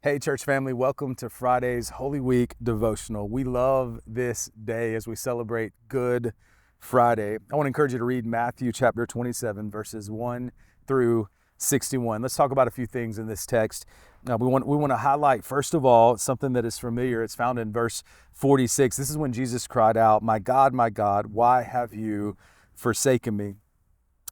Hey, church family, welcome to Friday's Holy Week devotional. We love this day as we celebrate Good Friday. I want to encourage you to read Matthew chapter 27, verses 1 through 61. Let's talk about a few things in this text. We want to highlight, first of all, something that is familiar. It's found in verse 46. This is when Jesus cried out, my God, why have you forsaken me?"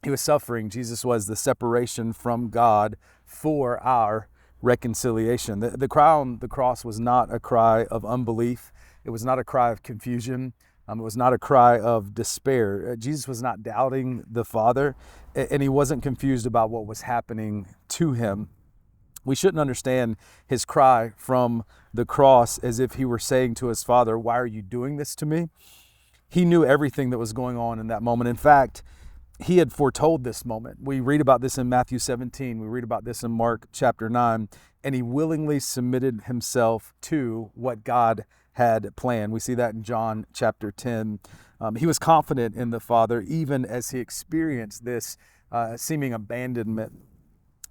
He was suffering. Jesus was the separation from God for our reconciliation. The cry on the cross was not a cry of unbelief. It was not a cry of confusion. It was not a cry of despair. Jesus was not doubting the Father, and he wasn't confused about what was happening to him. We shouldn't understand his cry from the cross as if he were saying to his Father, "Why are you doing this to me?" He knew everything that was going on in that moment. In fact, he had foretold this moment. We read about this in Matthew 17. We read about this in Mark chapter 9. And he willingly submitted himself to what God had planned. We see that in John chapter 10. He was confident in the Father even as he experienced this seeming abandonment.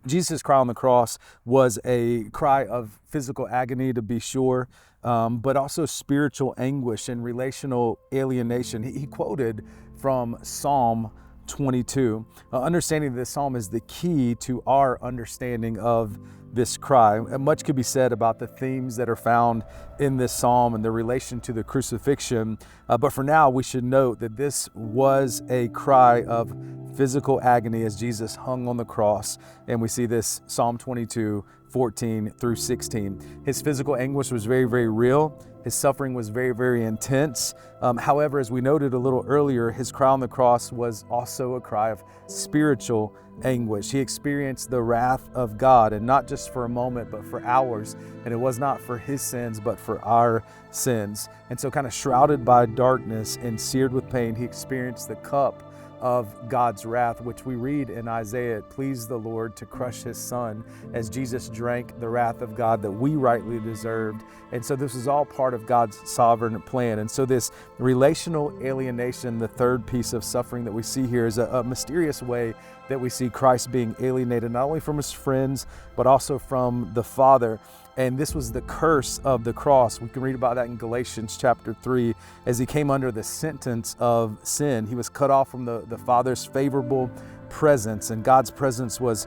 Jesus' cry on the cross was a cry of physical agony, to be sure, but also spiritual anguish and relational alienation. He quoted from Psalm 22. Understanding this psalm is the key to our understanding of this cry. Much could be said about the themes that are found in this psalm and the relation to the crucifixion. But for now, we should note that this was a cry of physical agony as Jesus hung on the cross. And we see this Psalm 22, 14 through 16. His physical anguish was very, very real. His suffering was very, very intense. However, as we noted a little earlier, his cry on the cross was also a cry of spiritual anguish. He experienced the wrath of God, and not just for a moment, but for hours. And it was not for his sins, but for our sins. And so kind of shrouded by darkness and seared with pain, he experienced the cup of God's wrath, which we read in Isaiah. It pleased the Lord to crush his son as Jesus drank the wrath of God that we rightly deserved. And so this is all part of God's sovereign plan. And so this relational alienation, the third piece of suffering that we see here, is a mysterious way that we see Christ being alienated, not only from his friends, but also from the Father. And this was the curse of the cross. We can read about that in Galatians chapter 3. As he came under the sentence of sin, he was cut off from the Father's favorable presence, and God's presence was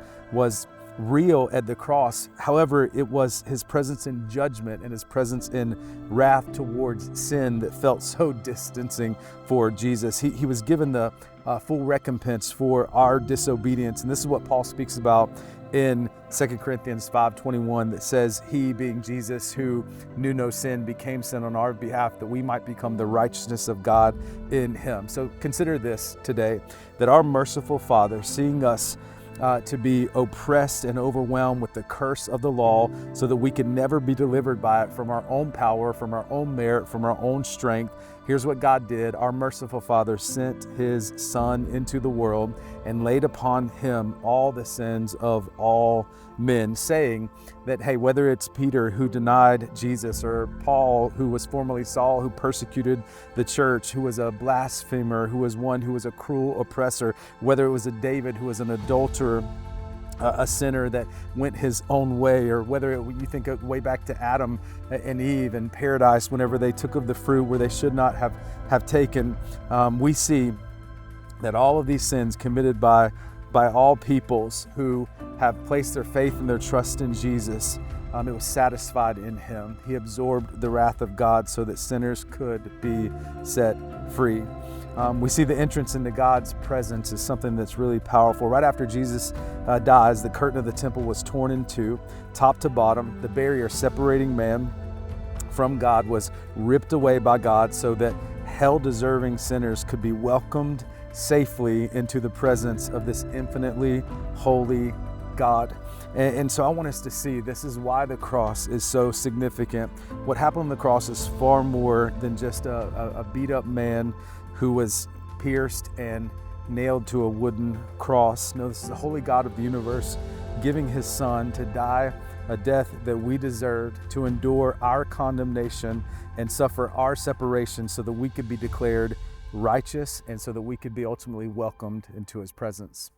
real at the cross. However, it was his presence in judgment and his presence in wrath towards sin that felt so distancing for Jesus. He was given the full recompense for our disobedience. And this is what Paul speaks about in 2 Corinthians 5:21, that says, he, being Jesus, who knew no sin, became sin on our behalf, that we might become the righteousness of God in him. So consider this today, that our merciful Father, seeing us to be oppressed and overwhelmed with the curse of the law, so that we can never be delivered by it from our own power, from our own merit, from our own strength. Here's what God did. Our merciful Father sent his Son into the world and laid upon him all the sins of all men, saying that, hey, whether it's Peter who denied Jesus, or Paul, who was formerly Saul, who persecuted the church, who was a blasphemer, who was one who was a cruel oppressor, whether it was a David who was an adulterer, a sinner that went his own way, or whether you think way back to Adam and Eve in paradise whenever they took of the fruit where they should not have taken, we see that all of these sins committed by all peoples who have placed their faith and their trust in Jesus, it was satisfied in him. He absorbed the wrath of God so that sinners could be set free. We see the entrance into God's presence is something that's really powerful. Right after Jesus dies, the curtain of the temple was torn in two, top to bottom. The barrier separating man from God was ripped away by God so that hell-deserving sinners could be welcomed safely into the presence of this infinitely holy God. And so I want us to see this is why the cross is so significant. What happened on the cross is far more than just a beat-up man who was pierced and nailed to a wooden cross. No, this is the holy God of the universe giving his Son to die a death that we deserved, to endure our condemnation and suffer our separation so that we could be declared righteous and so that we could be ultimately welcomed into his presence.